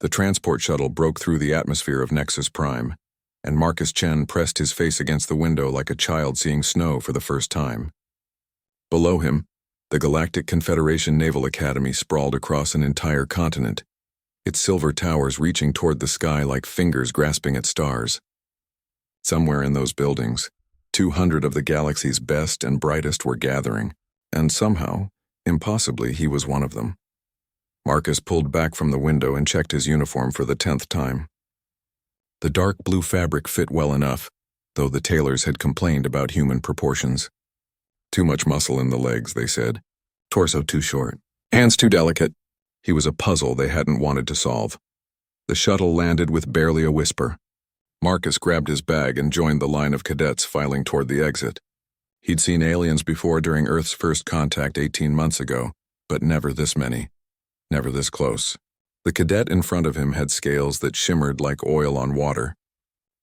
The transport shuttle broke through the atmosphere of Nexus Prime, and Marcus Chen pressed his face against the window like a child seeing snow for the first time. Below him, the Galactic Confederation Naval Academy sprawled across an entire continent, its silver towers reaching toward the sky like fingers grasping at stars. Somewhere in those buildings, 200 of the galaxy's best and brightest were gathering, and somehow, impossibly, he was one of them. Marcus pulled back from the window and checked his uniform for the 10th time. The dark blue fabric fit well enough, though the tailors had complained about human proportions. Too much muscle in the legs, they said. Torso too short. Hands too delicate. He was a puzzle they hadn't wanted to solve. The shuttle landed with barely a whisper. Marcus grabbed his bag and joined the line of cadets filing toward the exit. He'd seen aliens before during Earth's first contact 18 months ago, but never this many. Never this close. The cadet in front of him had scales that shimmered like oil on water.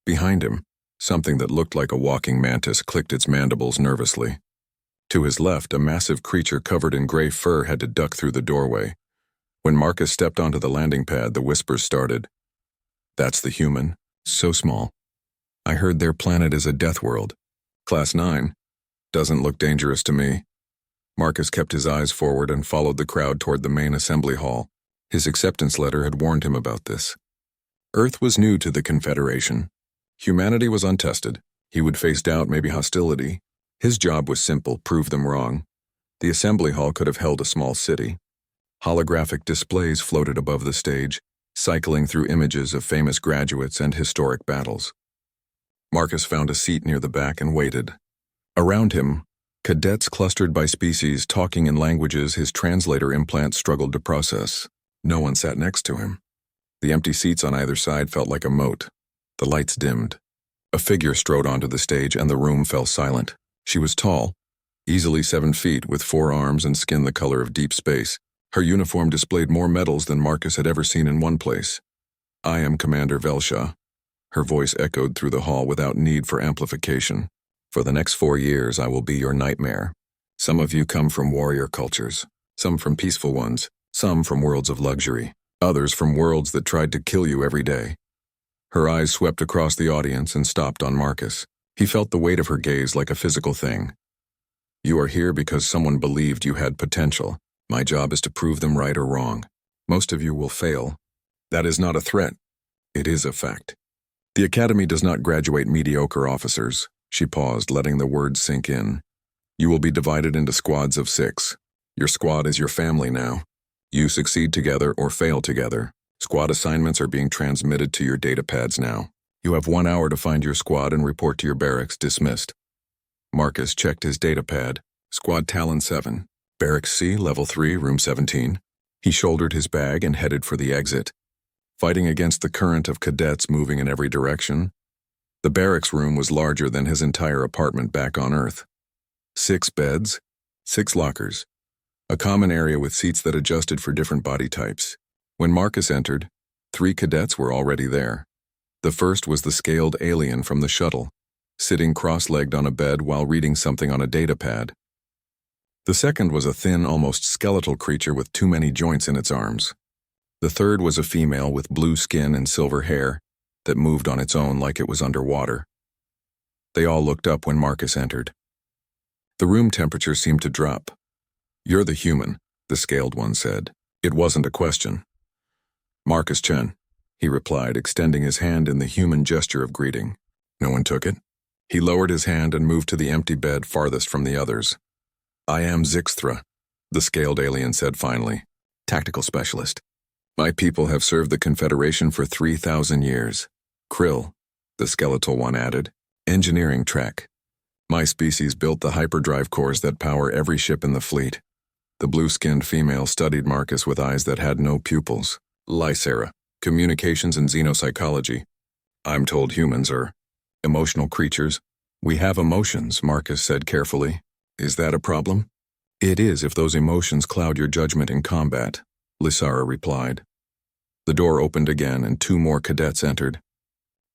Behind him, something that looked like a walking mantis clicked its mandibles nervously. To his left, a massive creature covered in gray fur had to duck through the doorway. When Marcus stepped onto the landing pad, the whispers started. That's the human. So small. I heard their planet is a death world. Class 9. Doesn't look dangerous to me. Marcus kept his eyes forward and followed the crowd toward the main assembly hall. His acceptance letter had warned him about this. Earth was new to the Confederation. Humanity was untested. He would face doubt, maybe hostility. His job was simple, prove them wrong. The assembly hall could have held a small city. Holographic displays floated above the stage, cycling through images of famous graduates and historic battles. Marcus found a seat near the back and waited. Around him, cadets clustered by species talking in languages his translator implant struggled to process. No one sat next to him. The empty seats on either side felt like a moat. The lights dimmed. A figure strode onto the stage and the room fell silent. She was tall, easily 7 feet, with 4 arms and skin the color of deep space. Her uniform displayed more medals than Marcus had ever seen in one place. I am Commander Velsha. Her voice echoed through the hall without need for amplification. For the next 4 years, I will be your nightmare. Some of you come from warrior cultures, some from peaceful ones, some from worlds of luxury, others from worlds that tried to kill you every day. Her eyes swept across the audience and stopped on Marcus. He felt the weight of her gaze like a physical thing. You are here because someone believed you had potential. My job is to prove them right or wrong. Most of you will fail. That is not a threat. It is a fact. The Academy does not graduate mediocre officers. She paused, letting the words sink in. You will be divided into squads of 6. Your squad is your family now. You succeed together or fail together. Squad assignments are being transmitted to your data pads now. You have 1 hour to find your squad and report to your barracks. Dismissed. Marcus checked his data pad. Squad Talon 7. Barracks C, Level 3, Room 17. He shouldered his bag and headed for the exit. Fighting against the current of cadets moving in every direction, the barracks room was larger than his entire apartment back on Earth. 6 beds, 6 lockers. A common area with seats that adjusted for different body types. When Marcus entered, 3 cadets were already there. The first was the scaled alien from the shuttle, sitting cross-legged on a bed while reading something on a data pad. The second was a thin, almost skeletal creature with too many joints in its arms. The third was a female with blue skin and silver hair that moved on its own like it was underwater. They all looked up when Marcus entered. The room temperature seemed to drop. You're the human, the scaled one said. It wasn't a question. Marcus Chen, he replied, extending his hand in the human gesture of greeting. No one took it. He lowered his hand and moved to the empty bed farthest from the others. I am Zixthra, the scaled alien said finally. Tactical specialist. My people have served the Confederation for 3,000 years. Krill, the skeletal one added. Engineering Trek. My species built the hyperdrive cores that power every ship in the fleet. The blue-skinned female studied Marcus with eyes that had no pupils. Lysera, Communications and Xenopsychology. I'm told humans are emotional creatures. We have emotions, Marcus said carefully. Is that a problem? It is if those emotions cloud your judgment in combat, Lysara replied. The door opened again and 2 more cadets entered.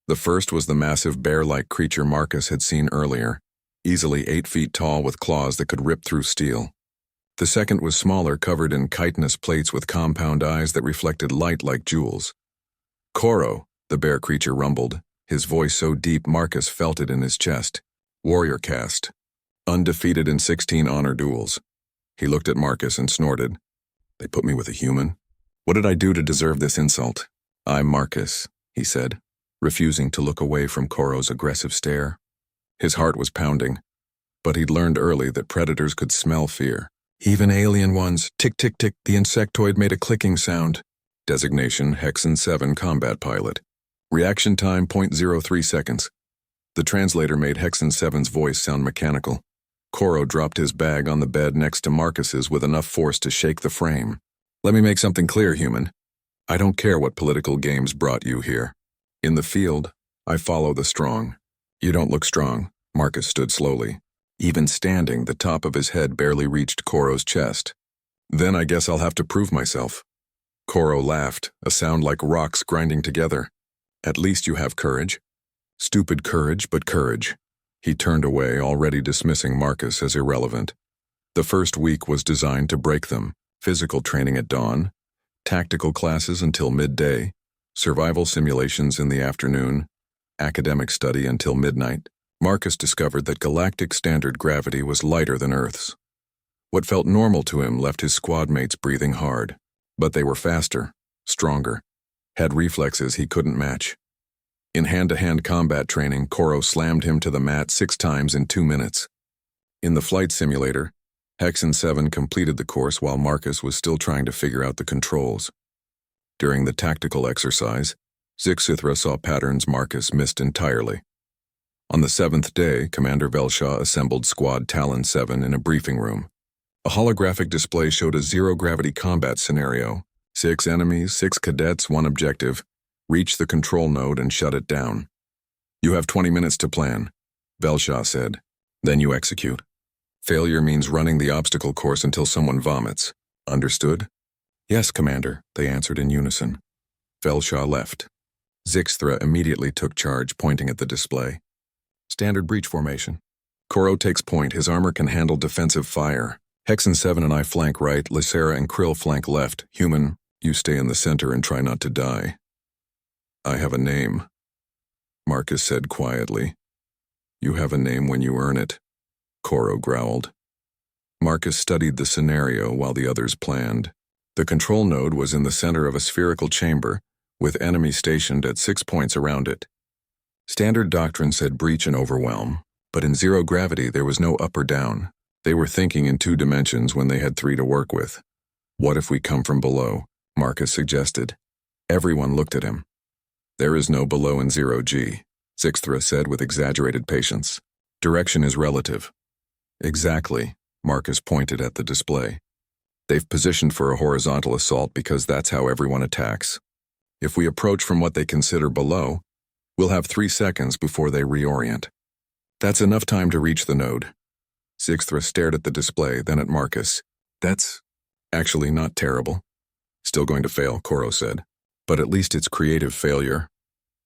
The first was the massive bear-like creature Marcus had seen earlier, easily 8 feet tall with claws that could rip through steel. The second was smaller, covered in chitinous plates with compound eyes that reflected light like jewels. Koro, the bear creature rumbled, his voice so deep Marcus felt it in his chest. Warrior caste. Undefeated in 16 honor duels. He looked at Marcus and snorted. They put me with a human? What did I do to deserve this insult? I'm Marcus, he said, refusing to look away from Koro's aggressive stare. His heart was pounding, but he'd learned early that predators could smell fear. Even alien ones. Tick, tick, tick, the insectoid made a clicking sound. Designation, Hexen 7 combat pilot. Reaction time, 0.03 seconds. The translator made Hexen 7's voice sound mechanical. Koro dropped his bag on the bed next to Marcus's with enough force to shake the frame. Let me make something clear, human. I don't care what political games brought you here. In the field, I follow the strong. You don't look strong. Marcus stood slowly. Even standing, the top of his head barely reached Koro's chest. Then I guess I'll have to prove myself. Koro laughed, a sound like rocks grinding together. At least you have courage. Stupid courage, but courage. He turned away, already dismissing Marcus as irrelevant. The first week was designed to break them. Physical training at dawn, tactical classes until midday, survival simulations in the afternoon, academic study until midnight. Marcus discovered that galactic standard gravity was lighter than Earth's. What felt normal to him left his squad mates breathing hard. But they were faster, stronger, had reflexes he couldn't match. In hand-to-hand combat training, Koro slammed him to the mat 6 times in 2 minutes. In the flight simulator, Hexen 7 completed the course while Marcus was still trying to figure out the controls. During the tactical exercise, Zixithra saw patterns Marcus missed entirely. On the 7th day, Commander Velshaw assembled Squad Talon 7 in a briefing room. A holographic display showed a zero-gravity combat scenario. 6 enemies, 6 cadets, 1 objective. Reach the control node and shut it down. You have 20 minutes to plan, Velshaw said. Then you execute. Failure means running the obstacle course until someone vomits. Understood? Yes, Commander, they answered in unison. Velshaw left. Zixithra immediately took charge, pointing at the display. Standard breach formation. Koro takes point. His armor can handle defensive fire. Hexen 7 and I flank right, Lysera and Krill flank left. Human, you stay in the center and try not to die. I have a name, Marcus said quietly. You have a name when you earn it, Koro growled. Marcus studied the scenario while the others planned. The control node was in the center of a spherical chamber, with enemies stationed at 6 points around it. Standard doctrine said breach and overwhelm, but in zero gravity there was no up or down. They were thinking in 2 dimensions when they had 3 to work with. What if we come from below? Marcus suggested. Everyone looked at him. There is no below in 0G, Zixithra said with exaggerated patience. Direction is relative. Exactly, Marcus pointed at the display. They've positioned for a horizontal assault because that's how everyone attacks. If we approach from what they consider below, we'll have 3 seconds before they reorient. That's enough time to reach the node. Zixithra stared at the display, then at Marcus. That's actually not terrible. Still going to fail, Koro said. But at least it's creative failure.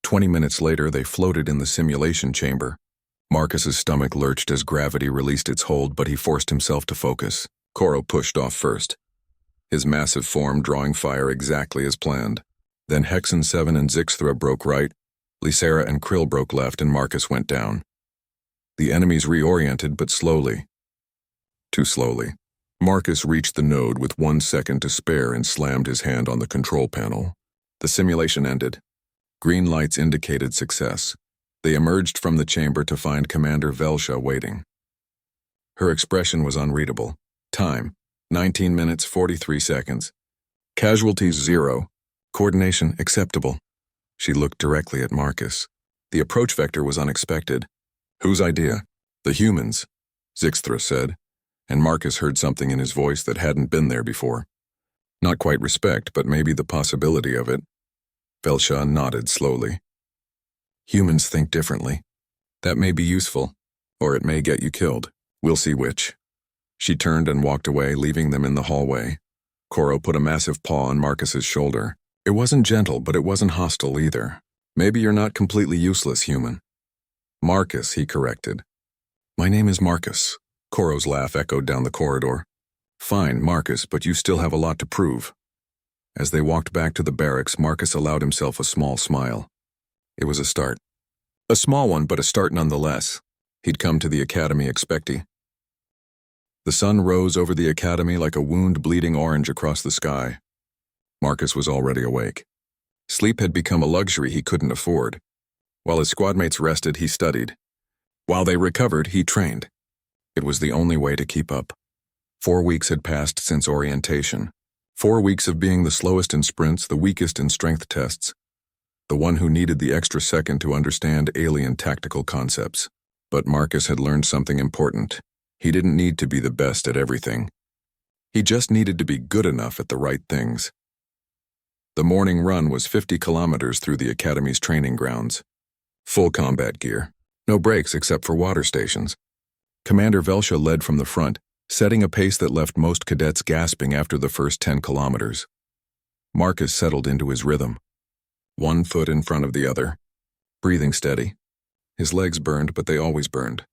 20 minutes later, they floated in the simulation chamber. Marcus's stomach lurched as gravity released its hold, but he forced himself to focus. Koro pushed off first, his massive form drawing fire exactly as planned. Then Hexen 7 and Zixithra broke right, Lysera and Krill broke left, and Marcus went down. The enemies reoriented, but slowly. Too slowly. Marcus reached the node with 1 second to spare and slammed his hand on the control panel. The simulation ended. Green lights indicated success. They emerged from the chamber to find Commander Velshaw waiting. Her expression was unreadable. Time, 19 minutes 43 seconds. Casualties 0. Coordination acceptable. She looked directly at Marcus. The approach vector was unexpected. Whose idea? The humans, Zixithra said, and Marcus heard something in his voice that hadn't been there before. Not quite respect, but maybe the possibility of it. Velshaw nodded slowly. Humans think differently. That may be useful, or it may get you killed. We'll see which. She turned and walked away, leaving them in the hallway. Koro put a massive paw on Marcus's shoulder. It wasn't gentle, but it wasn't hostile either. Maybe you're not completely useless, human. Marcus, he corrected. My name is Marcus. Koro's laugh echoed down the corridor. Fine, Marcus, but you still have a lot to prove. As they walked back to the barracks, Marcus allowed himself a small smile. It was a start. A small one, but a start nonetheless. He'd come to the academy expecting. The sun rose over the academy like a wound bleeding orange across the sky. Marcus was already awake. Sleep had become a luxury he couldn't afford. While his squadmates rested, he studied. While they recovered, he trained. It was the only way to keep up. 4 weeks had passed since orientation. 4 weeks of being the slowest in sprints, the weakest in strength tests, the one who needed the extra second to understand alien tactical concepts. But Marcus had learned something important. He didn't need to be the best at everything. He just needed to be good enough at the right things. The morning run was 50 kilometers through the academy's training grounds. Full combat gear. No breaks except for water stations. Commander Velsha led from the front, setting a pace that left most cadets gasping after the first 10 kilometers. Marcus settled into his rhythm. 1 foot in front of the other. Breathing steady. His legs burned, but they always burned.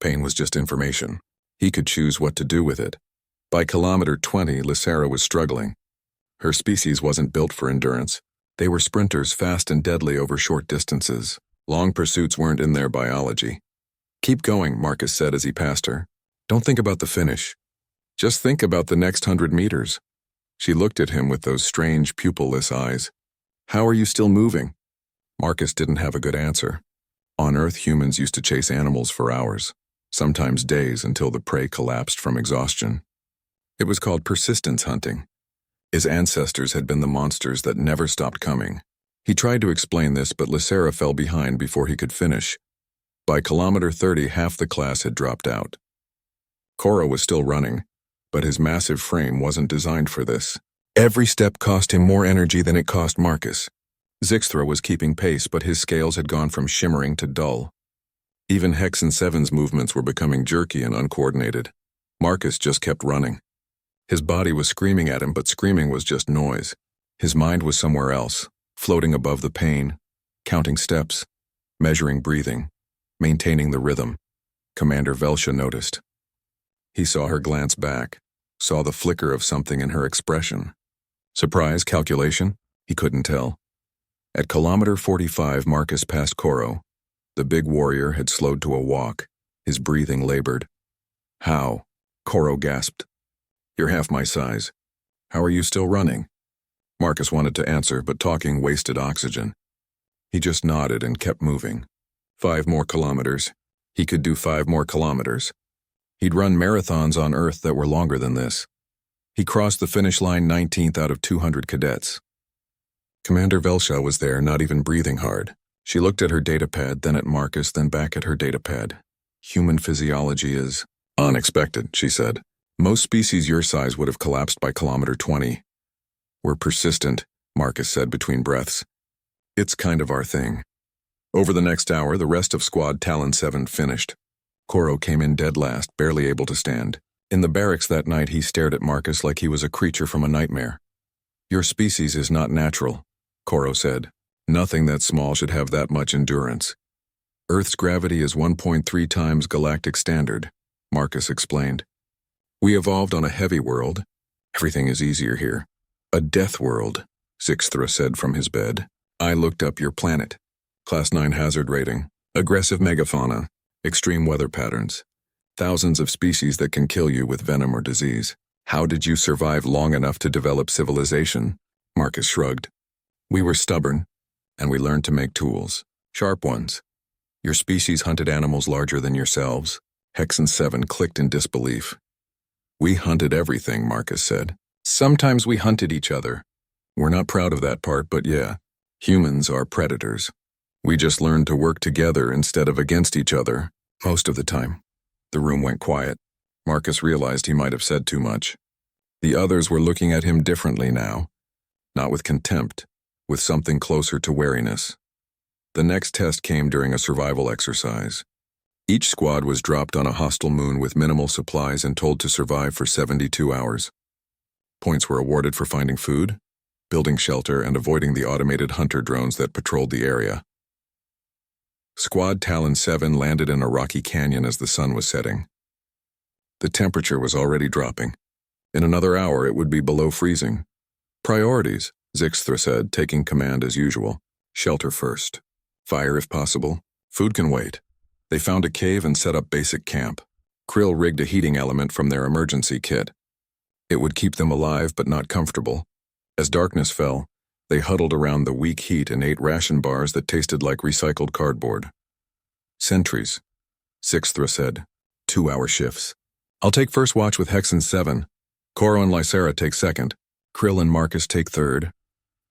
Pain was just information. He could choose what to do with it. By kilometer 20, Lysera was struggling. Her species wasn't built for endurance. They were sprinters, fast and deadly over short distances. Long pursuits weren't in their biology. "Keep going," Marcus said as he passed her. "Don't think about the finish. Just think about the next 100 meters. She looked at him with those strange, pupilless eyes. "How are you still moving?" Marcus didn't have a good answer. On Earth, humans used to chase animals for hours, sometimes days, until the prey collapsed from exhaustion. It was called persistence hunting. His ancestors had been the monsters that never stopped coming. He tried to explain this, but Lysera fell behind before he could finish. By kilometer 30, half the class had dropped out. Cora was still running, but his massive frame wasn't designed for this. Every step cost him more energy than it cost Marcus. Zixthra was keeping pace, but his scales had gone from shimmering to dull. Even Hexen 7's movements were becoming jerky and uncoordinated. Marcus just kept running. His body was screaming at him, but screaming was just noise. His mind was somewhere else, floating above the pain, counting steps, measuring breathing, maintaining the rhythm. Commander Velsha noticed. He saw her glance back, saw the flicker of something in her expression. Surprise, calculation? He couldn't tell. At kilometer 45, Marcus passed Koro. The big warrior had slowed to a walk, his breathing labored. "How?" Koro gasped. "You're half my size. How are you still running?" Marcus wanted to answer, but talking wasted oxygen. He just nodded and kept moving. 5 more kilometers. He could do 5 more kilometers. He'd run marathons on Earth that were longer than this. He crossed the finish line 19th out of 200 cadets. Commander Velsha was there, not even breathing hard. She looked at her datapad, then at Marcus, then back at her datapad. "Human physiology is unexpected," she said. "Most species your size would have collapsed by kilometer 20. We're persistent," Marcus said between breaths. "It's kind of our thing." Over the next hour, the rest of Squad Talon 7 finished. Koro came in dead last, barely able to stand. In the barracks that night, he stared at Marcus like he was a creature from a nightmare. "Your species is not natural," Koro said. "Nothing that small should have that much endurance." "Earth's gravity is 1.3 times galactic standard," Marcus explained. "We evolved on a heavy world. Everything is easier here." "A death world," Zixthra said from his bed. "I looked up your planet. Class 9 hazard rating, aggressive megafauna, extreme weather patterns, thousands of species that can kill you with venom or disease. How did you survive long enough to develop civilization?" Marcus shrugged. "We were stubborn, and we learned to make tools, sharp ones. Your species hunted animals larger than yourselves." Hexen 7 clicked in disbelief. "We hunted everything," Marcus said. "Sometimes we hunted each other. We're not proud of that part, but yeah, humans are predators. We just learned to work together instead of against each other, most of the time." The room went quiet. Marcus realized he might have said too much. The others were looking at him differently now, not with contempt, with something closer to wariness. The next test came during a survival exercise. Each squad was dropped on a hostile moon with minimal supplies and told to survive for 72 hours. Points were awarded for finding food, building shelter, and avoiding the automated hunter drones that patrolled the area. Squad Talon 7 landed in a rocky canyon as the sun was setting. The temperature was already dropping. In another hour, it would be below freezing. Priorities, Zixthra said, taking command as usual. Shelter first. Fire if possible. Food can wait. They found a cave and set up basic camp. Krill rigged a heating element from their emergency kit. It would keep them alive but not comfortable. As darkness fell, they huddled around the weak heat and ate ration bars that tasted like recycled cardboard. Sentries, Zixthra said. 2-hour shifts. I'll take first watch with Hex and 7. Coro and Lysera take second. Krill and Marcus take third.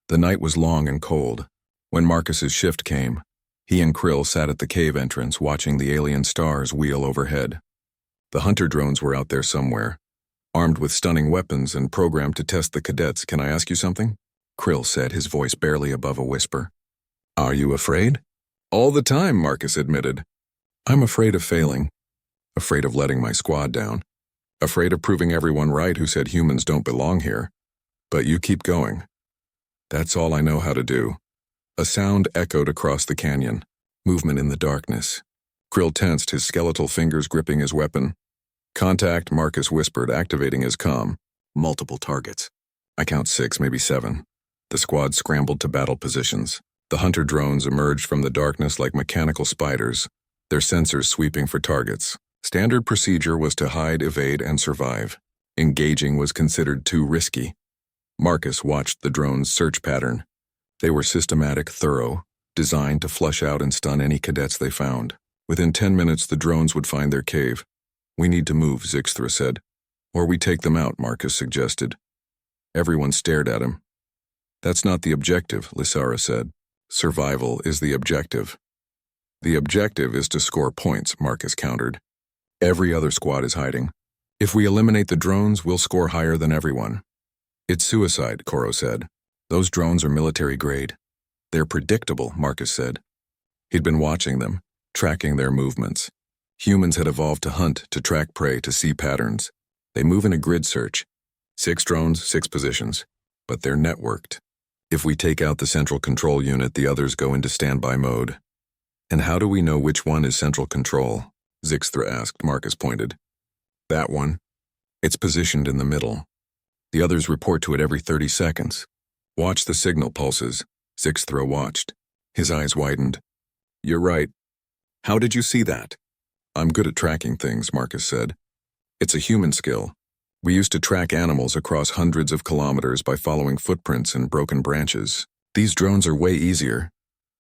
The night was long and cold. When Marcus's shift came, he and Krill sat at the cave entrance watching the alien stars wheel overhead. The hunter drones were out there somewhere, armed with stunning weapons and programmed to test the cadets. Can I ask you something? Krill said, his voice barely above a whisper. Are you afraid? All the time, Marcus admitted. I'm afraid of failing. Afraid of letting my squad down. Afraid of proving everyone right who said humans don't belong here. But you keep going. That's all I know how to do. A sound echoed across the canyon. Movement in the darkness. Krill tensed, his skeletal fingers gripping his weapon. Contact, Marcus whispered, activating his comm. Multiple targets. I count 6, maybe 7. The squad scrambled to battle positions. The hunter drones emerged from the darkness like mechanical spiders, their sensors sweeping for targets. Standard procedure was to hide, evade, and survive. Engaging was considered too risky. Marcus watched the drones' search pattern. They were systematic, thorough, designed to flush out and stun any cadets they found. Within 10 minutes, the drones would find their cave. We need to move, Zixthra said. Or we take them out, Marcus suggested. Everyone stared at him. That's not the objective, Lysera said. Survival is the objective. The objective is to score points, Marcus countered. Every other squad is hiding. If we eliminate the drones, we'll score higher than everyone. It's suicide, Coro said. Those drones are military grade. They're predictable, Marcus said. He'd been watching them, tracking their movements. Humans had evolved to hunt, to track prey, to see patterns. They move in a grid search. 6 drones, 6 positions. But they're networked. If we take out the central control unit, the others go into standby mode. And how do we know which one is central control? Zixthra asked. Marcus pointed. That one. It's positioned in the middle. The others report to it every 30 seconds. Watch the signal pulses. Zixthra watched. His eyes widened. You're right. How did you see that? I'm good at tracking things, Marcus said. It's a human skill. We used to track animals across hundreds of kilometers by following footprints and broken branches. These drones are way easier.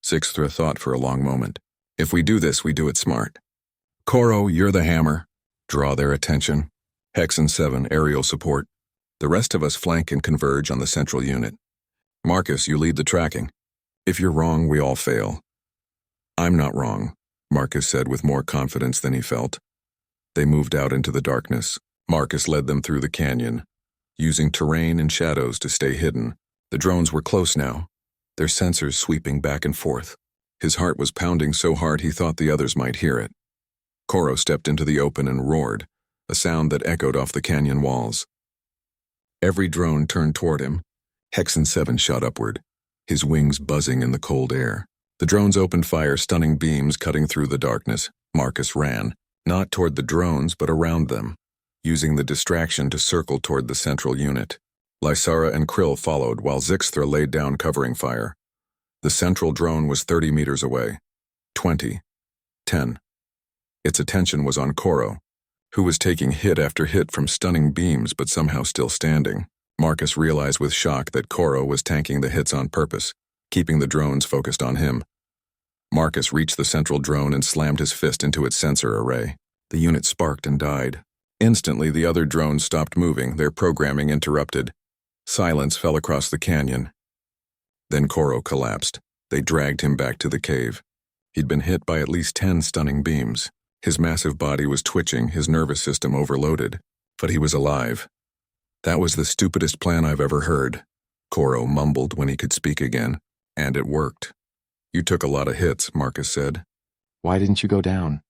Zixthra thought for a long moment. If we do this, we do it smart. Coro, you're the hammer. Draw their attention. Hex and 7, aerial support. The rest of us flank and converge on the central unit. Marcus, you lead the tracking. If you're wrong, we all fail. I'm not wrong, Marcus said with more confidence than he felt. They moved out into the darkness. Marcus led them through the canyon, using terrain and shadows to stay hidden. The drones were close now, their sensors sweeping back and forth. His heart was pounding so hard he thought the others might hear it. Coro stepped into the open and roared, a sound that echoed off the canyon walls. Every drone turned toward him. Hex and 7 shot upward, his wings buzzing in the cold air. The drones opened fire, stunning beams cutting through the darkness. Marcus ran, not toward the drones but around them, using the distraction to circle toward the central unit. Lysera and Krill followed while Zixthra laid down covering fire. The central drone was 30 meters away. 20. 10. Its attention was on Coro, who was taking hit after hit from stunning beams but somehow still standing. Marcus realized with shock that Coro was tanking the hits on purpose, keeping the drones focused on him. Marcus reached the central drone and slammed his fist into its sensor array. The unit sparked and died. Instantly, the other drones stopped moving, their programming interrupted. Silence fell across the canyon. Then Coro collapsed. They dragged him back to the cave. He'd been hit by at least 10 stunning beams. His massive body was twitching, his nervous system overloaded. But he was alive. That was the stupidest plan I've ever heard, Coro mumbled when he could speak again. And it worked. You took a lot of hits, Marcus said. Why didn't you go down?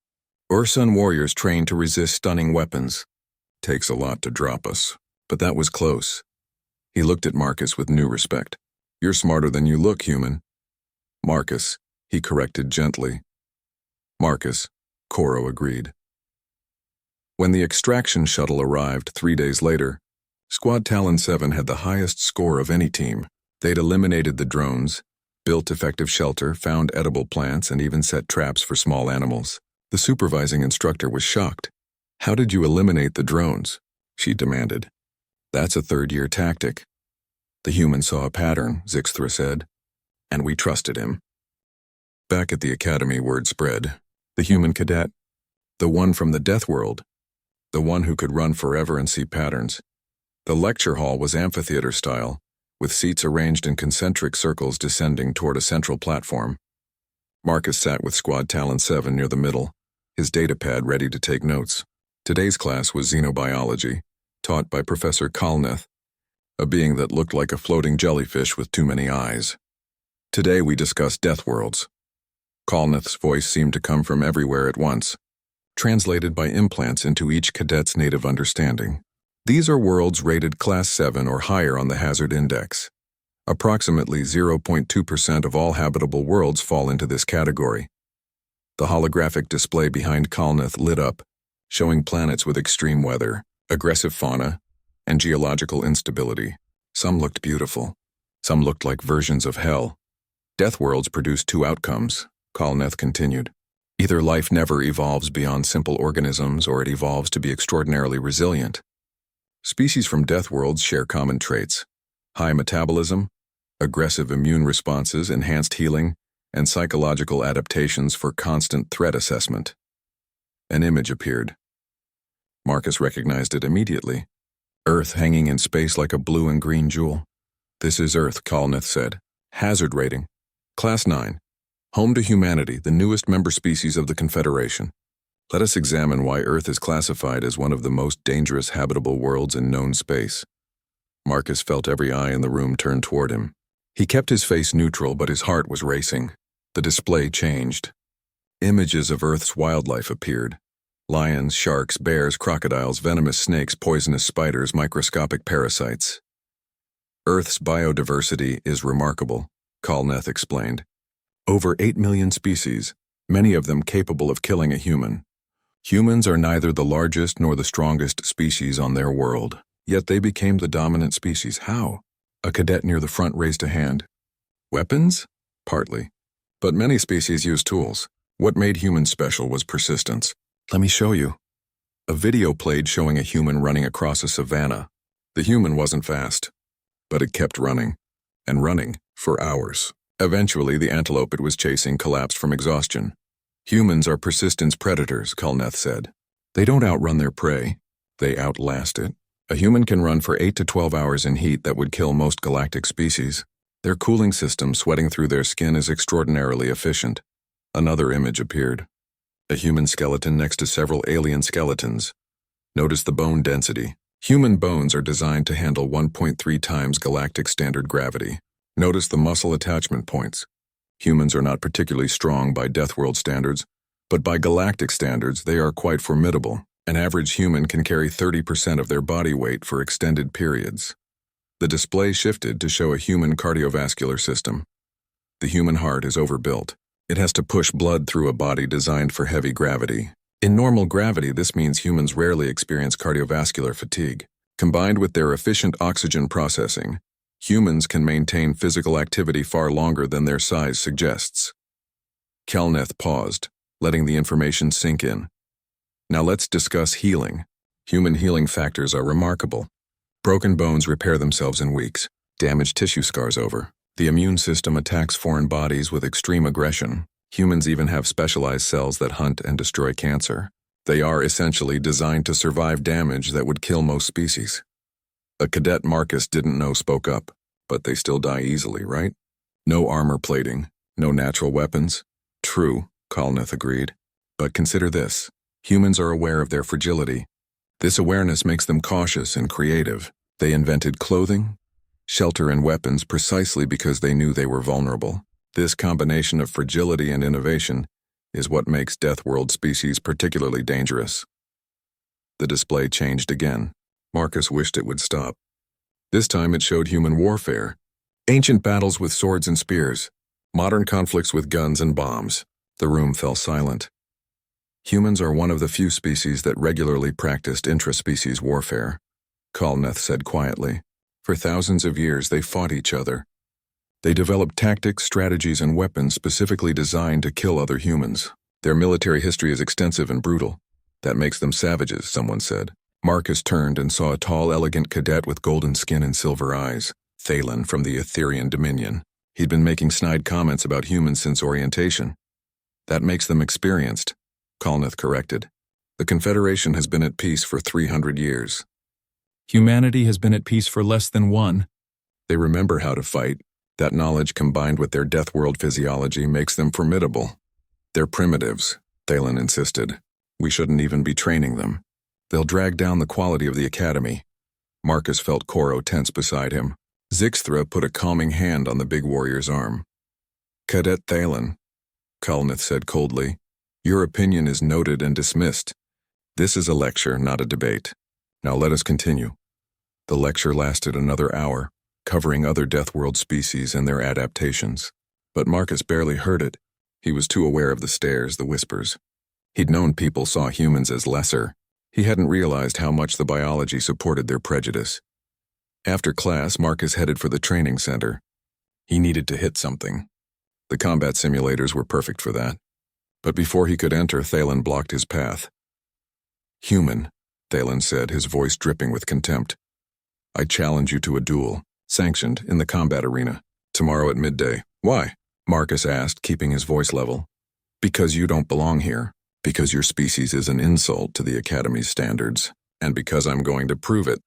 Ursun warriors trained to resist stunning weapons. Takes a lot to drop us. But that was close. He looked at Marcus with new respect. You're smarter than you look, human. Marcus, he corrected gently. Marcus, Coro agreed. When the extraction shuttle arrived 3 days later, Squad Talon 7 had the highest score of any team. They'd eliminated the drones, built effective shelter, found edible plants, and even set traps for small animals. The supervising instructor was shocked. "How did you eliminate the drones?" she demanded. "That's a third-year tactic." "The human saw a pattern," Zixthra said, "and we trusted him." Back at the academy, word spread. The human cadet, the one from the death world, the one who could run forever and see patterns. The lecture hall was amphitheater style, with seats arranged in concentric circles descending toward a central platform. Marcus sat with Squad Talon 7 near the middle, his datapad ready to take notes. Today's class was xenobiology, taught by Professor Kalneth, a being that looked like a floating jellyfish with too many eyes. Today we discuss death worlds. Kalneth's voice seemed to come from everywhere at once, translated by implants into each cadet's native understanding. These are worlds rated Class 7 or higher on the hazard index. Approximately 0.2% of all habitable worlds fall into this category. The holographic display behind Kalneth lit up, showing planets with extreme weather, aggressive fauna, and geological instability. Some looked beautiful. Some looked like versions of hell. Death worlds produce two outcomes, Kalneth continued. Either life never evolves beyond simple organisms or it evolves to be extraordinarily resilient. Species from death worlds share common traits: high metabolism, aggressive immune responses, enhanced healing, and psychological adaptations for constant threat assessment. An image appeared. Marcus recognized it immediately. Earth hanging in space like a blue and green jewel. "This is Earth," Kalneth said. "Hazard rating. Class 9. Home to humanity, the newest member species of the Confederation. Let us examine why Earth is classified as one of the most dangerous habitable worlds in known space." Marcus felt every eye in the room turn toward him. He kept his face neutral, but his heart was racing. The display changed. Images of Earth's wildlife appeared. Lions, sharks, bears, crocodiles, venomous snakes, poisonous spiders, microscopic parasites. "Earth's biodiversity is remarkable," Kalneth explained. "Over 8 million species, many of them capable of killing a human. Humans are neither the largest nor the strongest species on their world, yet they became the dominant species. How?" A cadet near the front raised a hand. "Weapons? Partly. But many species use tools. What made humans special was persistence. Let me show you." A video played showing a human running across a savanna. The human wasn't fast, but it kept running, and running, for hours. Eventually, the antelope it was chasing collapsed from exhaustion. "Humans are persistence predators," Kalneth said. "They don't outrun their prey. They outlast it. A human can run for 8 to 12 hours in heat that would kill most galactic species. Their cooling system sweating through their skin is extraordinarily efficient." Another image appeared. A human skeleton next to several alien skeletons. Notice the bone density. Human bones are designed to handle 1.3 times galactic standard gravity. Notice the muscle attachment points. Humans are not particularly strong by death world standards, but by galactic standards they are quite formidable. An average human can carry 30% of their body weight for extended periods. The display shifted to show a human cardiovascular system. The human heart is overbuilt. It has to push blood through a body designed for heavy gravity. In normal gravity, this means humans rarely experience cardiovascular fatigue. Combined with their efficient oxygen processing, humans can maintain physical activity far longer than their size suggests. Kalneth paused, letting the information sink in. "Now let's discuss healing. Human healing factors are remarkable. Broken bones repair themselves in weeks. Damaged tissue scars over. The immune system attacks foreign bodies with extreme aggression. Humans even have specialized cells that hunt and destroy cancer. They are essentially designed to survive damage that would kill most species." A cadet Marcus didn't know spoke up. "But they still die easily, right? No armor plating, no natural weapons." "True," Kalneth agreed. "But consider this. Humans are aware of their fragility. This awareness makes them cautious and creative. They invented clothing, shelter, and weapons precisely because they knew they were vulnerable. This combination of fragility and innovation is what makes death world species particularly dangerous." The display changed again. Marcus wished it would stop. This time it showed human warfare. Ancient battles with swords and spears. Modern conflicts with guns and bombs. The room fell silent. Humans are one of the few species that regularly practiced intraspecies warfare. Kalneth said quietly. For thousands of years they fought each other. They developed tactics, strategies, and weapons specifically designed to kill other humans. Their military history is extensive and brutal. That makes them savages, someone said. Marcus turned and saw a tall, elegant cadet with golden skin and silver eyes, Thalen from the Etherian Dominion. He'd been making snide comments about humans since orientation. That makes them experienced, Kalneth corrected. The Confederation has been at peace for 300 years. Humanity has been at peace for less than one. They remember how to fight. That knowledge combined with their death world physiology makes them formidable. They're primitives, Thalen insisted. We shouldn't even be training them. They'll drag down the quality of the academy. Marcus felt Koro tense beside him. Zixthra put a calming hand on the big warrior's arm. Cadet Thalen, Kalneth said coldly, your opinion is noted and dismissed. This is a lecture, not a debate. Now let us continue. The lecture lasted another hour, covering other Death World species and their adaptations. But Marcus barely heard it. He was too aware of the stares, the whispers. He'd known people saw humans as lesser. He hadn't realized how much the biology supported their prejudice. After class, Marcus headed for the training center. He needed to hit something. The combat simulators were perfect for that. But before he could enter, Thalen blocked his path. Human, Thalen said, his voice dripping with contempt. I challenge you to a duel, sanctioned in the combat arena, tomorrow at midday. Why? Marcus asked, keeping his voice level. Because you don't belong here. Because your species is an insult to the Academy's standards. And because I'm going to prove it.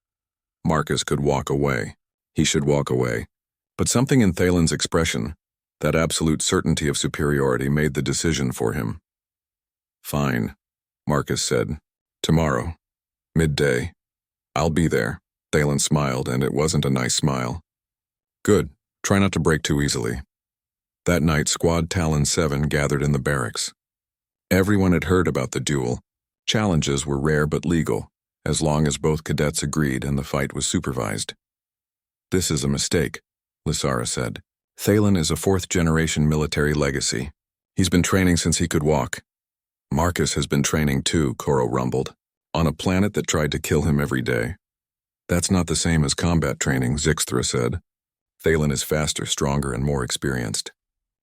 Marcus could walk away. He should walk away. But something in Thalen's expression, that absolute certainty of superiority, made the decision for him. Fine, Marcus said. Tomorrow. Midday. I'll be there. Thalen smiled, and it wasn't a nice smile. Good. Try not to break too easily. That night, Squad Talon 7 gathered in the barracks. Everyone had heard about the duel. Challenges were rare but legal, as long as both cadets agreed and the fight was supervised. This is a mistake, Lysara said. Thalen is a fourth-generation military legacy. He's been training since he could walk. Marcus has been training too, Koro rumbled, on a planet that tried to kill him every day. That's not the same as combat training, Zixthra said. Thalen is faster, stronger, and more experienced.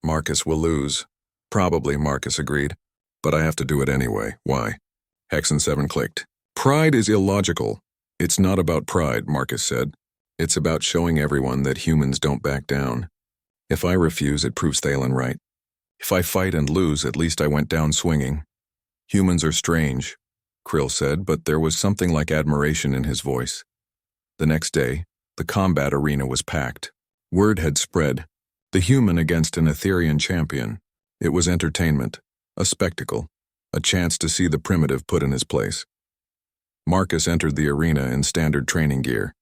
Marcus will lose. Probably, Marcus agreed. But I have to do it anyway. Why? Hexen 7 clicked. Pride is illogical. It's not about pride, Marcus said. It's about showing everyone that humans don't back down. If I refuse, it proves Thalen right. If I fight and lose, at least I went down swinging. Humans are strange, Krill said, but there was something like admiration in his voice. The next day, the combat arena was packed. Word had spread. The human against an Etherian champion. It was entertainment, a spectacle, a chance to see the primitive put in his place. Marcus entered the arena in standard training gear.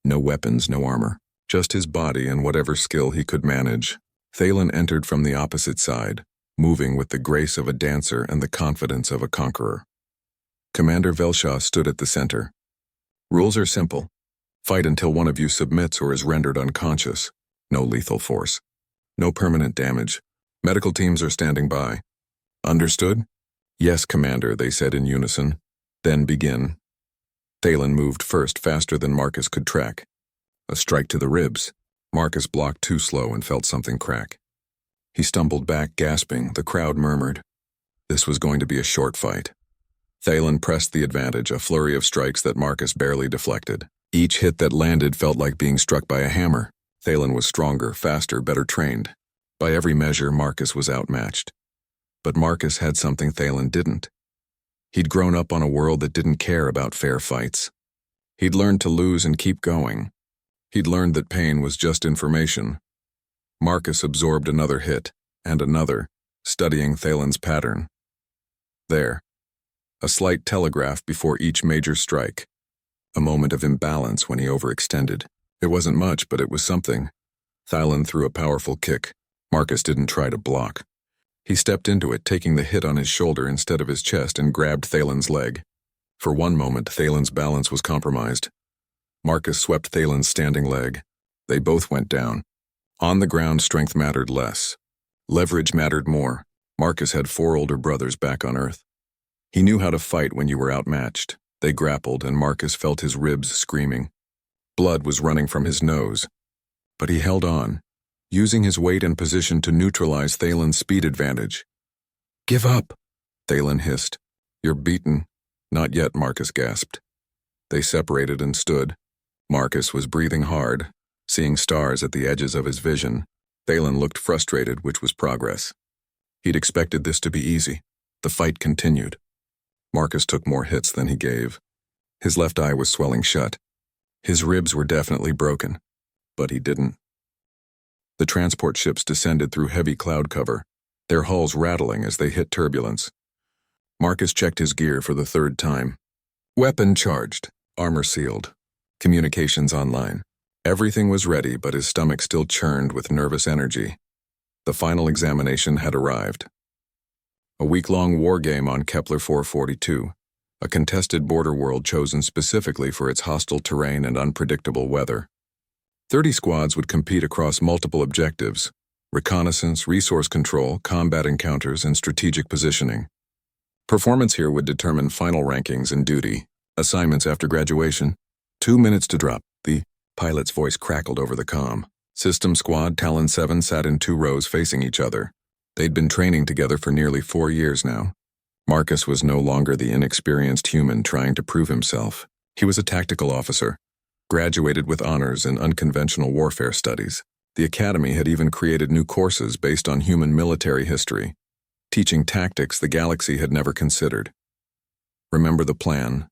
No weapons, no armor, just his body and whatever skill he could manage. Thalen entered from the opposite side, moving with the grace of a dancer and the confidence of a conqueror. Commander Velshaw stood at the center. Rules are simple. Fight until one of you submits or is rendered unconscious. No lethal force. No permanent damage. Medical teams are standing by. Understood? Yes, Commander, they said in unison. Then begin. Thalen moved first, faster than Marcus could track. A strike to the ribs. Marcus blocked too slow and felt something crack. He stumbled back, gasping. The crowd murmured. This was going to be a short fight. Thalen pressed the advantage, a flurry of strikes that Marcus barely deflected. Each hit that landed felt like being struck by a hammer. Thalen was stronger, faster, better trained. By every measure, Marcus was outmatched. But Marcus had something Thalen didn't. He'd grown up on a world that didn't care about fair fights. He'd learned to lose and keep going. He'd learned that pain was just information. Marcus absorbed another hit, and another, studying Thalen's pattern. There. A slight telegraph before each major strike. A moment of imbalance when he overextended. It wasn't much, but it was something. Thalen threw a powerful kick. Marcus didn't try to block. He stepped into it, taking the hit on his shoulder instead of his chest, and grabbed Thalen's leg. For one moment, Thalen's balance was compromised. Marcus swept Thalen's standing leg. They both went down. On the ground, strength mattered less. Leverage mattered more. Marcus had 4 older brothers back on Earth. He knew how to fight when you were outmatched. They grappled, and Marcus felt his ribs screaming. Blood was running from his nose. But he held on, using his weight and position to neutralize Thalen's speed advantage. "Give up," Thalen hissed. "You're beaten." "Not yet," Marcus gasped. They separated and stood. Marcus was breathing hard, seeing stars at the edges of his vision. Thalen looked frustrated, which was progress. He'd expected this to be easy. The fight continued. Marcus took more hits than he gave. His left eye was swelling shut. His ribs were definitely broken, but he didn't. The transport ships descended through heavy cloud cover, their hulls rattling as they hit turbulence. Marcus checked his gear for the third time. Weapon charged, armor sealed, communications online. Everything was ready, but his stomach still churned with nervous energy. The final examination had arrived. A week-long war game on Kepler 442, a contested border world chosen specifically for its hostile terrain and unpredictable weather. 30 squads would compete across multiple objectives: reconnaissance, resource control, combat encounters, and strategic positioning. Performance here would determine final rankings and duty. Assignments after graduation. 2 minutes to drop. The pilot's voice crackled over the comm. System Squad Talon 7 sat in 2 rows facing each other. They'd been training together for nearly 4 years now. Marcus was no longer the inexperienced human trying to prove himself. He was a tactical officer, graduated with honors in unconventional warfare studies. The Academy had even created new courses based on human military history, teaching tactics the galaxy had never considered. "Remember the plan,"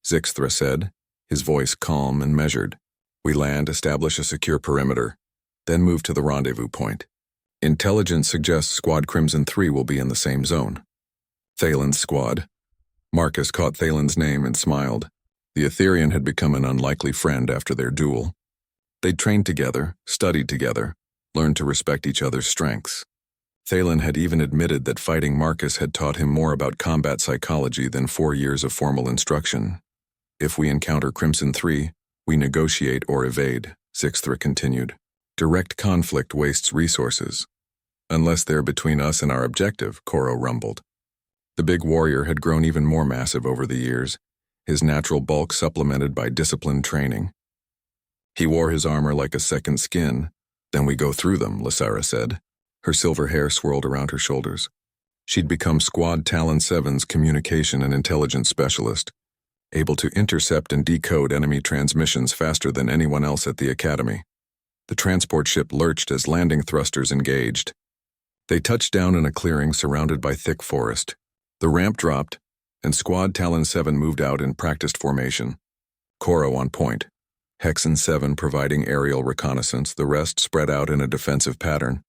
Zixthra said, his voice calm and measured. "We land, establish a secure perimeter, then move to the rendezvous point. Intelligence suggests Squad Crimson 3 will be in the same zone." Thalen's squad. Marcus caught Thalen's name and smiled. The Etherian had become an unlikely friend after their duel. They'd trained together, studied together, learned to respect each other's strengths. Thalen had even admitted that fighting Marcus had taught him more about combat psychology than 4 years of formal instruction. "If we encounter Crimson 3, we negotiate or evade," Zixthra continued. "Direct conflict wastes resources. Unless they're between us and our objective," Koro rumbled. The big warrior had grown even more massive over the years, his natural bulk supplemented by disciplined training. "He wore his armor like a second skin. Then we go through them," Lysara said. Her silver hair swirled around her shoulders. She'd become Squad Talon 7's communication and intelligence specialist, able to intercept and decode enemy transmissions faster than anyone else at the Academy. The transport ship lurched as landing thrusters engaged. They touched down in a clearing surrounded by thick forest. The ramp dropped, and Squad Talon 7 moved out in practiced formation. Koro on point, Hexen 7 providing aerial reconnaissance, the rest spread out in a defensive pattern.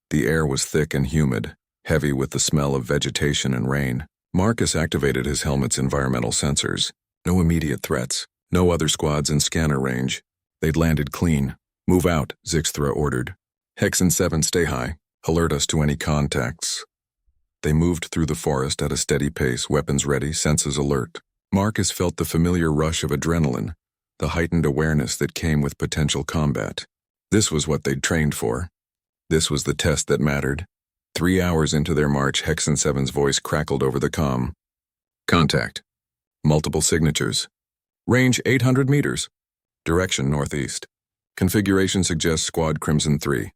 The air was thick and humid, heavy with the smell of vegetation and rain. Marcus activated his helmet's environmental sensors. No immediate threats, no other squads in scanner range. They'd landed clean. "Move out," Zixthra ordered. "Hexen 7, stay high. Alert us to any contacts." They moved through the forest at a steady pace, weapons ready, senses alert. Marcus felt the familiar rush of adrenaline, the heightened awareness that came with potential combat. This was what they'd trained for. This was the test that mattered. 3 hours into their march, Hexen 7's voice crackled over the comm. "Contact. Multiple signatures. Range 800 meters. Direction northeast. Configuration suggests Squad Crimson 3.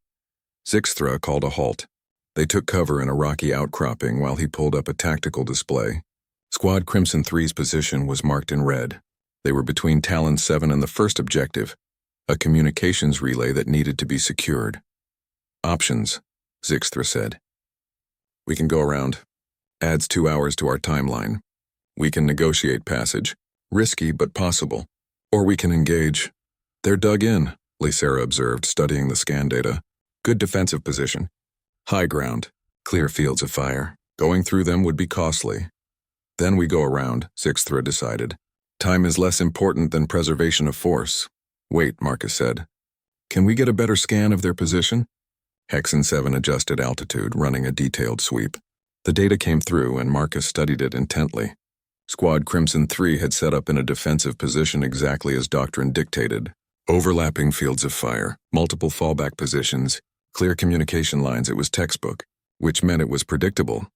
Zixthra called a halt. They took cover in a rocky outcropping while he pulled up a tactical display. Squad Crimson 3's position was marked in red. They were between Talon 7 and the first objective, a communications relay that needed to be secured. "Options," Zixthra said. "We can go around. Adds 2 hours to our timeline. We can negotiate passage. Risky, but possible. Or we can engage." "They're dug in," Lysara observed, studying the scan data. "Good defensive position. High ground. Clear fields of fire. Going through them would be costly." "Then we go around," Zixthra decided. "Time is less important than preservation of force." "Wait," Marcus said. "Can we get a better scan of their position?" Hexen 7 adjusted altitude, running a detailed sweep. The data came through, and Marcus studied it intently. Squad Crimson 3 had set up in a defensive position exactly as doctrine dictated. Overlapping fields of fire, multiple fallback positions, clear communication lines. It was textbook, which meant it was predictable.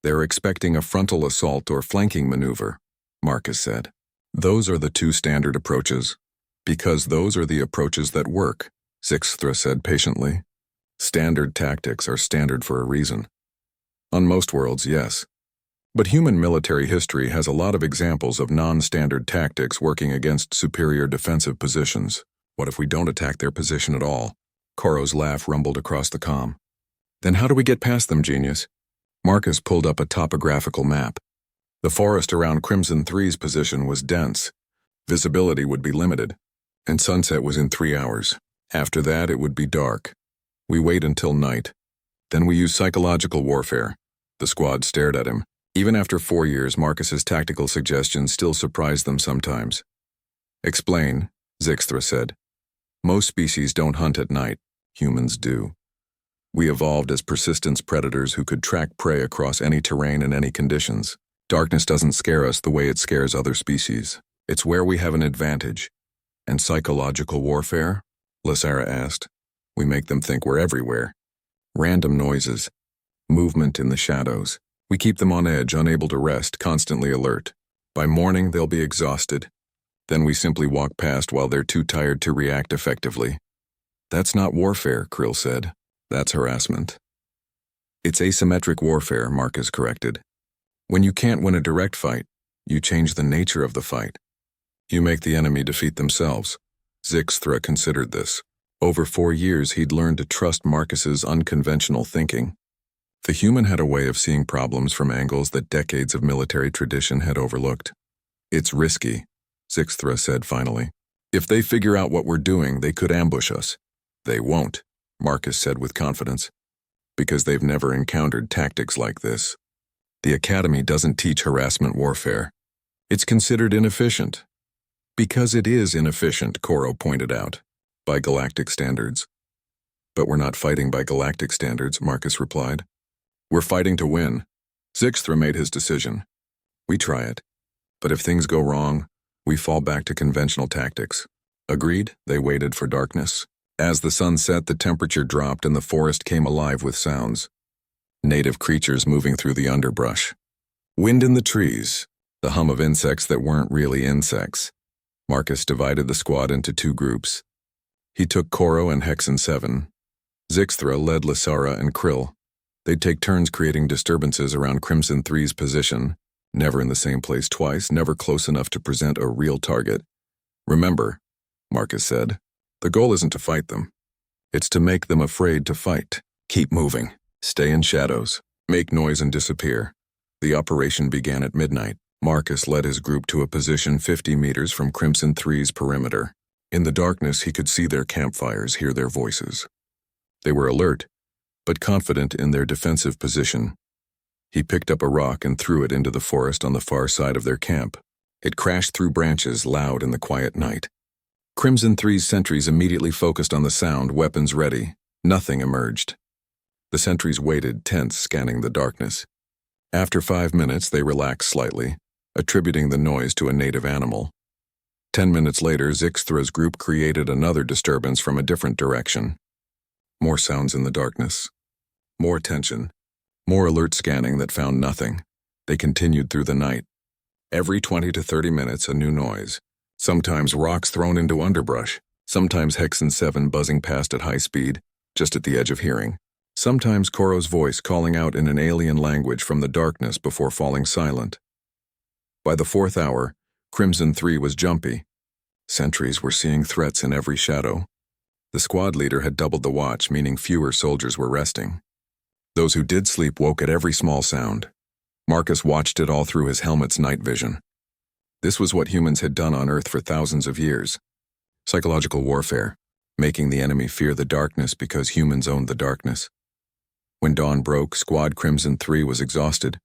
They were expecting a frontal assault or flanking maneuver. Marcus said. Those are the two standard approaches. Because those are the approaches that work, Zixthra said patiently. Standard tactics are standard for a reason. On most worlds, yes. But human military history has a lot of examples of non-standard tactics working against superior defensive positions. What if we don't attack their position at all? Koro's laugh rumbled across the comm. Then how do we get past them, genius? Marcus pulled up a topographical map. The forest around Crimson 3's position was dense. Visibility would be limited, and sunset was in 3 hours. After that, it would be dark. We wait until night. Then we use psychological warfare. The squad stared at him. Even after 4 years, Marcus's tactical suggestions still surprised them sometimes. Explain, Zixthra said. Most species don't hunt at night. Humans do. We evolved as persistence predators who could track prey across any terrain and any conditions. Darkness doesn't scare us the way it scares other species. It's where we have an advantage. And psychological warfare? Lysara asked. We make them think we're everywhere. Random noises. Movement in the shadows. We keep them on edge, unable to rest, constantly alert. By morning, they'll be exhausted. Then we simply walk past while they're too tired to react effectively. That's not warfare, Krill said. That's harassment. It's asymmetric warfare, Marcus corrected. When you can't win a direct fight, you change the nature of the fight. You make the enemy defeat themselves. Zixthra considered this. Over 4 years, he'd learned to trust Marcus's unconventional thinking. The human had a way of seeing problems from angles that decades of military tradition had overlooked. It's risky, Zixthra said finally. If they figure out what we're doing, they could ambush us. They won't, Marcus said with confidence, because they've never encountered tactics like this. The Academy doesn't teach harassment warfare. It's considered inefficient. Because it is inefficient, Koro pointed out, by galactic standards. But we're not fighting by galactic standards, Marcus replied. We're fighting to win. Zixthra made his decision. We try it. But if things go wrong, we fall back to conventional tactics. Agreed, they waited for darkness. As the sun set, the temperature dropped and the forest came alive with sounds. Native creatures moving through the underbrush. Wind in the trees. The hum of insects that weren't really insects. Marcus divided the squad into 2 groups. He took Koro and Hexen 7. Zixthra led Lysara and Krill. They'd take turns creating disturbances around Crimson 3's position, never in the same place twice, never close enough to present a real target. Remember, Marcus said, the goal isn't to fight them. It's to make them afraid to fight. Keep moving. Stay in shadows. Make noise and disappear. The operation began at midnight. Marcus led his group to a position 50 meters from Crimson 3's perimeter. In the darkness, he could see their campfires, hear their voices. They were alert, but confident in their defensive position. He picked up a rock and threw it into the forest on the far side of their camp. It crashed through branches, loud in the quiet night. Crimson 3's sentries immediately focused on the sound, weapons ready. Nothing emerged. The sentries waited, tense, scanning the darkness. After 5 minutes, they relaxed slightly, attributing the noise to a native animal. 10 minutes later, Zixthra's group created another disturbance from a different direction. More sounds in the darkness. More tension. More alert scanning that found nothing. They continued through the night. Every 20 to 30 minutes, a new noise. Sometimes rocks thrown into underbrush. Sometimes Hexen 7 buzzing past at high speed, just at the edge of hearing. Sometimes Koro's voice calling out in an alien language from the darkness before falling silent. By the 4th hour, Crimson 3 was jumpy. Sentries were seeing threats in every shadow. The squad leader had doubled the watch, meaning fewer soldiers were resting. Those who did sleep woke at every small sound. Marcus watched it all through his helmet's night vision. This was what humans had done on Earth for thousands of years. Psychological warfare, making the enemy fear the darkness because humans owned the darkness. When dawn broke, Squad Crimson 3 was exhausted.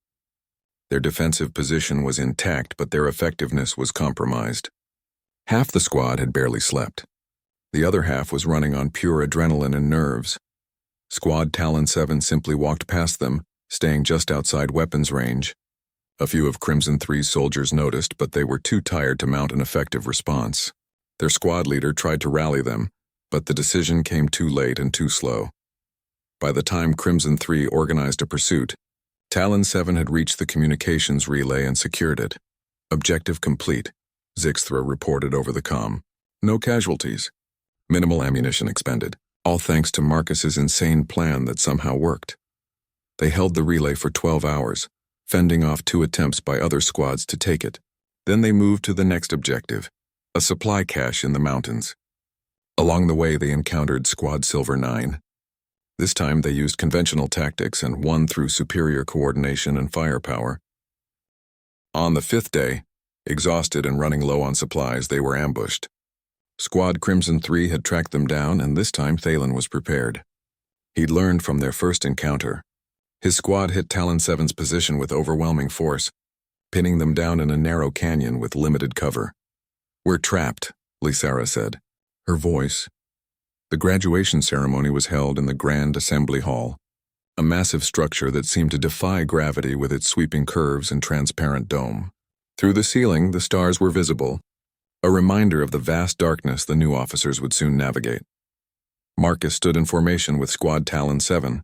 Their defensive position was intact, but their effectiveness was compromised. Half the squad had barely slept. The other half was running on pure adrenaline and nerves. Squad Talon 7 simply walked past them, staying just outside weapons range. A few of Crimson 3's soldiers noticed, but they were too tired to mount an effective response. Their squad leader tried to rally them, but the decision came too late and too slow. By the time Crimson 3 organized a pursuit, Talon 7 had reached the communications relay and secured it. Objective complete, Zixthra reported over the comm. No casualties. Minimal ammunition expended, all thanks to Marcus's insane plan that somehow worked. They held the relay for 12 hours, fending off 2 attempts by other squads to take it. Then they moved to the next objective, a supply cache in the mountains. Along the way, they encountered Squad Silver 9. This time, they used conventional tactics and won through superior coordination and firepower. On the 5th day, exhausted and running low on supplies, they were ambushed. Squad Crimson 3 had tracked them down, and this time Thalen was prepared. He'd learned from their first encounter. His squad hit Talon 7's position with overwhelming force, pinning them down in a narrow canyon with limited cover. "We're trapped," Lysara said. Her voice. The graduation ceremony was held in the Grand Assembly Hall, a massive structure that seemed to defy gravity with its sweeping curves and transparent dome. Through the ceiling, the stars were visible, a reminder of the vast darkness the new officers would soon navigate. Marcus stood in formation with Squad Talon 7,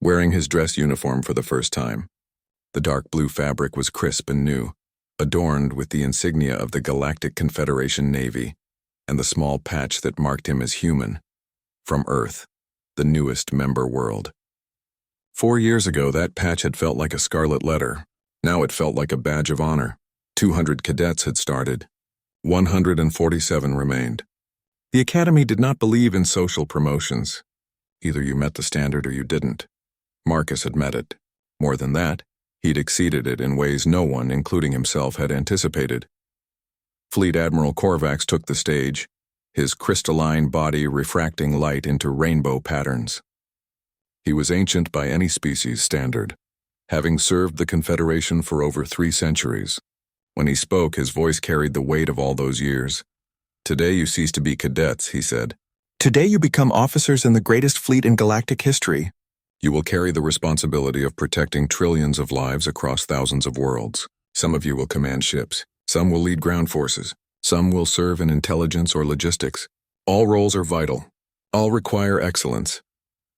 wearing his dress uniform for the first time. The dark blue fabric was crisp and new, adorned with the insignia of the Galactic Confederation Navy and the small patch that marked him as human, from Earth, the newest member world. 4 years ago, that patch had felt like a scarlet letter. Now it felt like a badge of honor. 200 cadets had started. 147 remained. The Academy did not believe in social promotions. Either you met the standard or you didn't. Marcus had met it. More than that, he'd exceeded it in ways no one, including himself, had anticipated. Fleet Admiral Korvax took the stage, his crystalline body refracting light into rainbow patterns. He was ancient by any species standard, having served the Confederation for over 3 centuries. When he spoke, his voice carried the weight of all those years. "Today you cease to be cadets," he said. "Today you become officers in the greatest fleet in galactic history. You will carry the responsibility of protecting trillions of lives across thousands of worlds. Some of you will command ships. Some will lead ground forces. Some will serve in intelligence or logistics. All roles are vital. All require excellence."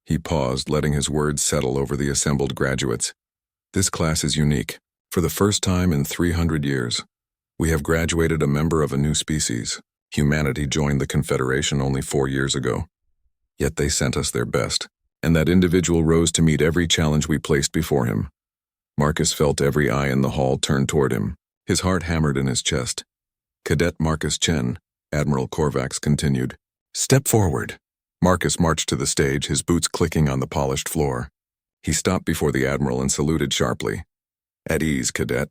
He paused, letting his words settle over the assembled graduates. "This class is unique. For the first time in 300 years, we have graduated a member of a new species. Humanity joined the Confederation only 4 years ago. Yet they sent us their best, and that individual rose to meet every challenge we placed before him." Marcus felt every eye in the hall turned toward him. His heart hammered in his chest. "Cadet Marcus Chen," Admiral Korvax continued. "Step forward." Marcus marched to the stage, his boots clicking on the polished floor. He stopped before the Admiral and saluted sharply. "At ease, Cadet."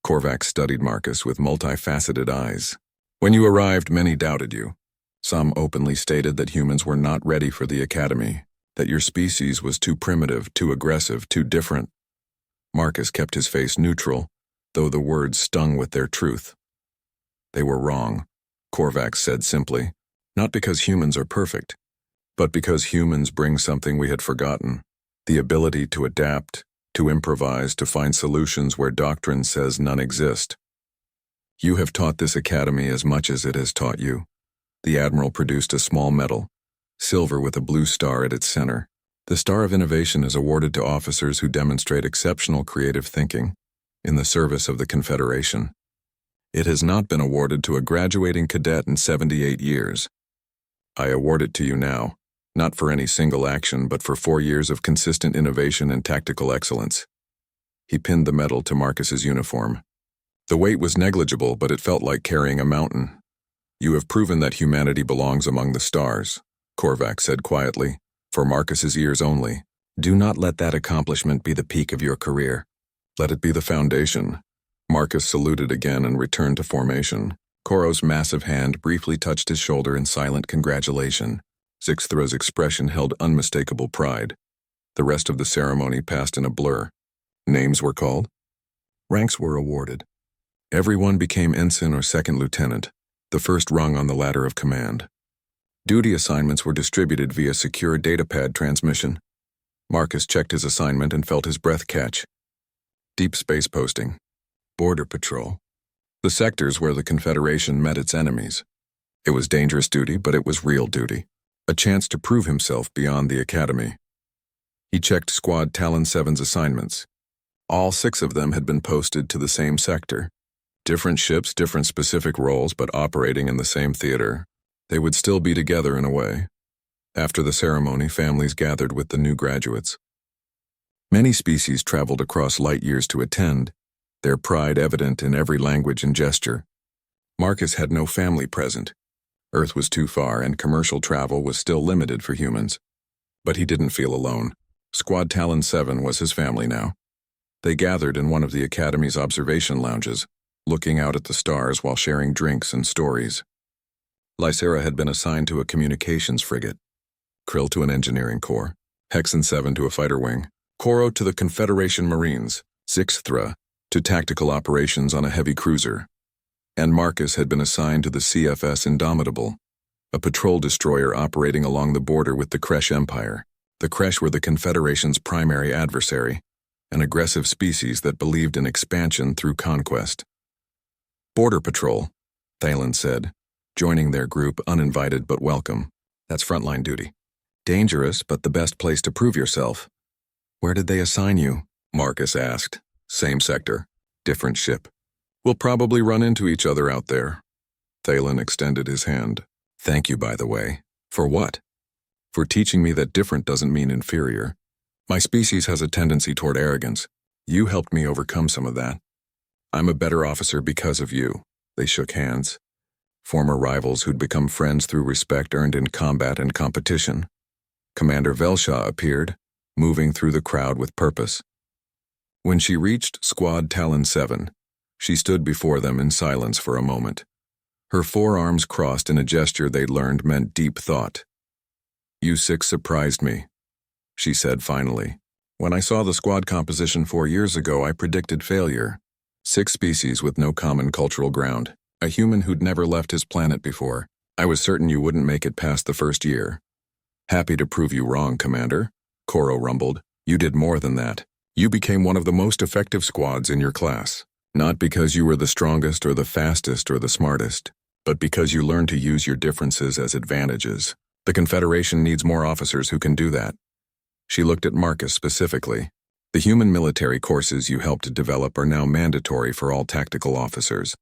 Korvax studied Marcus with multifaceted eyes. "When you arrived, many doubted you. Some openly stated that humans were not ready for the Academy, that your species was too primitive, too aggressive, too different." Marcus kept his face neutral, though the words stung with their truth. "They were wrong," Korvax said simply, "not because humans are perfect, but because humans bring something we had forgotten, the ability to adapt, to improvise, to find solutions where doctrine says none exist. You have taught this academy as much as it has taught you." The Admiral produced a small medal, silver with a blue star at its center. The Star of Innovation is awarded to officers who demonstrate exceptional creative thinking in the service of the Confederation. It has not been awarded to a graduating cadet in 78 years. I award it to you now, not for any single action, but for 4 years of consistent innovation and tactical excellence. He pinned the medal to Marcus's uniform. The weight was negligible, but it felt like carrying a mountain. "You have proven that humanity belongs among the stars," Korvax said quietly, for Marcus's ears only. "Do not let that accomplishment be the peak of your career. Let it be the foundation." Marcus saluted again and returned to formation. Koro's massive hand briefly touched his shoulder in silent congratulation. Zixthra's expression held unmistakable pride. The rest of the ceremony passed in a blur. Names were called. Ranks were awarded. Everyone became ensign or second lieutenant, the first rung on the ladder of command. Duty assignments were distributed via secure datapad transmission. Marcus checked his assignment and felt his breath catch. Deep space posting. Border patrol. The sectors where the Confederation met its enemies. It was dangerous duty, but it was real duty. A chance to prove himself beyond the Academy. He checked Squad Talon 7's assignments. All 6 of them had been posted to the same sector, Different ships, different specific roles, but operating in the same theater. They would still be together in a way. After the ceremony, families gathered with the new graduates. Many species traveled across light years to attend, their pride evident in every language and gesture. Marcus had no family present. Earth was too far and commercial travel was still limited for humans. But he didn't feel alone. Squad Talon 7 was his family now. They gathered in one of the Academy's observation lounges, looking out at the stars while sharing drinks and stories. Lysera had been assigned to a communications frigate, Krill to an engineering corps, Hexen 7 to a fighter wing, Koro to the Confederation Marines, Zixthra to tactical operations on a heavy cruiser, and Marcus had been assigned to the CFS Indomitable, a patrol destroyer operating along the border with the Kresh Empire. The Kresh were the Confederation's primary adversary, an aggressive species that believed in expansion through conquest. Border Patrol, Thalen said, joining their group uninvited but welcome. That's frontline duty. Dangerous, but the best place to prove yourself. Where did they assign you? Marcus asked. Same sector, different ship. We'll probably run into each other out there. Thalen extended his hand. Thank you, by the way. For what? For teaching me that different doesn't mean inferior. My species has a tendency toward arrogance. You helped me overcome some of that. I'm a better officer because of you. They shook hands. Former rivals who'd become friends through respect earned in combat and competition. Commander Velshaw appeared, moving through the crowd with purpose. When she reached Squad Talon 7, she stood before them in silence for a moment. Her forearms crossed in a gesture they'd learned meant deep thought. You 6 surprised me, she said finally. When I saw the squad composition 4 years ago, I predicted failure. 6 species with no common cultural ground. A human who'd never left his planet before. I was certain you wouldn't make it past the first year. Happy to prove you wrong, Commander, Koro rumbled. You did more than that. You became one of the most effective squads in your class. Not because you were the strongest or the fastest or the smartest, but because you learned to use your differences as advantages. The Confederation needs more officers who can do that. She looked at Marcus specifically. The human military courses you helped develop are now mandatory for all tactical officers.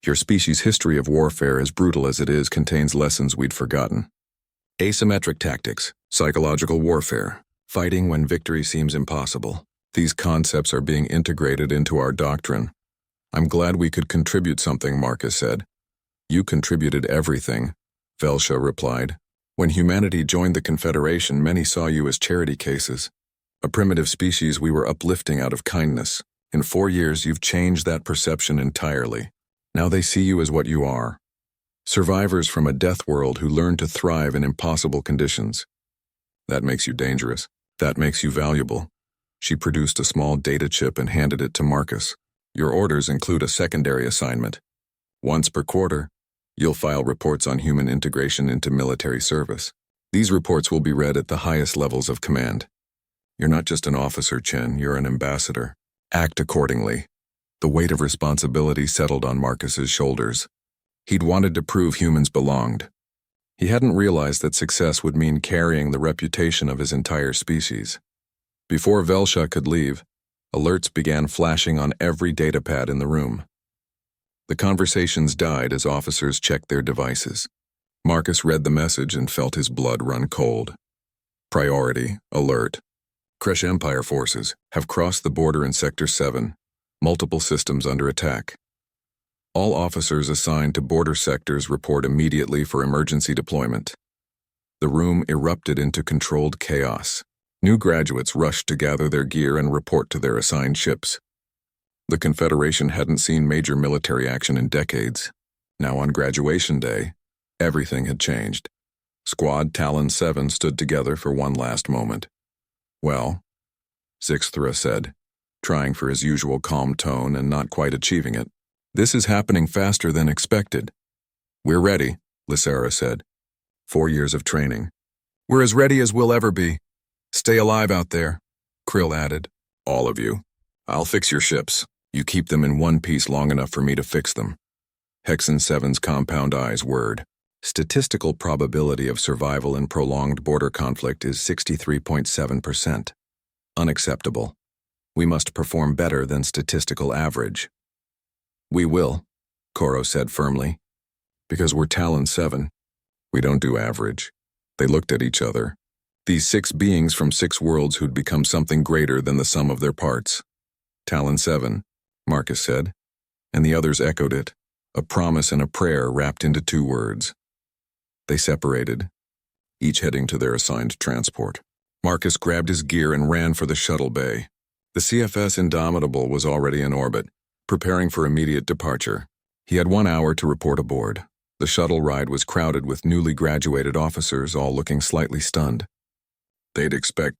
Your species' history of warfare, as brutal as it is, contains lessons we'd forgotten. Asymmetric tactics, psychological warfare, fighting when victory seems impossible. These concepts are being integrated into our doctrine. I'm glad we could contribute something, Marcus said. You contributed everything, Velsha replied. When humanity joined the Confederation, many saw you as charity cases. A primitive species we were uplifting out of kindness. In 4 years, you've changed that perception entirely. Now they see you as what you are. Survivors from a death world who learn to thrive in impossible conditions. That makes you dangerous. That makes you valuable. She produced a small data chip and handed it to Marcus. Your orders include a secondary assignment. Once per quarter, you'll file reports on human integration into military service. These reports will be read at the highest levels of command. You're not just an officer, Chen, you're an ambassador. Act accordingly. The weight of responsibility settled on Marcus's shoulders. He'd wanted to prove humans belonged. He hadn't realized that success would mean carrying the reputation of his entire species. Before Velsha could leave, alerts began flashing on every datapad in the room. The conversations died as officers checked their devices. Marcus read the message and felt his blood run cold. Priority, alert. Kresh Empire forces have crossed the border in Sector 7. Multiple systems under attack. All officers assigned to border sectors report immediately for emergency deployment. The room erupted into controlled chaos. New graduates rushed to gather their gear and report to their assigned ships. The Confederation hadn't seen major military action in decades. Now on graduation day, everything had changed. Squad Talon 7 stood together for one last moment. Well, Zixthra said, trying for his usual calm tone and not quite achieving it. This is happening faster than expected. We're ready, Lysera said. 4 years of training. We're as ready as we'll ever be. Stay alive out there, Krill added. All of you. I'll fix your ships. You keep them in one piece long enough for me to fix them. Hexen 7's compound eyes whirred. Statistical probability of survival in prolonged border conflict is 63.7%. Unacceptable. We must perform better than statistical average. We will, Koro said firmly. Because we're Talon 7. We don't do average. They looked at each other. These 6 beings from 6 worlds who'd become something greater than the sum of their parts. Talon 7, Marcus said, and the others echoed it, a promise and a prayer wrapped into 2 words. They separated, each heading to their assigned transport. Marcus grabbed his gear and ran for the shuttle bay. The CFS Indomitable was already in orbit, preparing for immediate departure. He had 1 hour to report aboard. The shuttle ride was crowded with newly graduated officers, all looking slightly stunned. They'd expect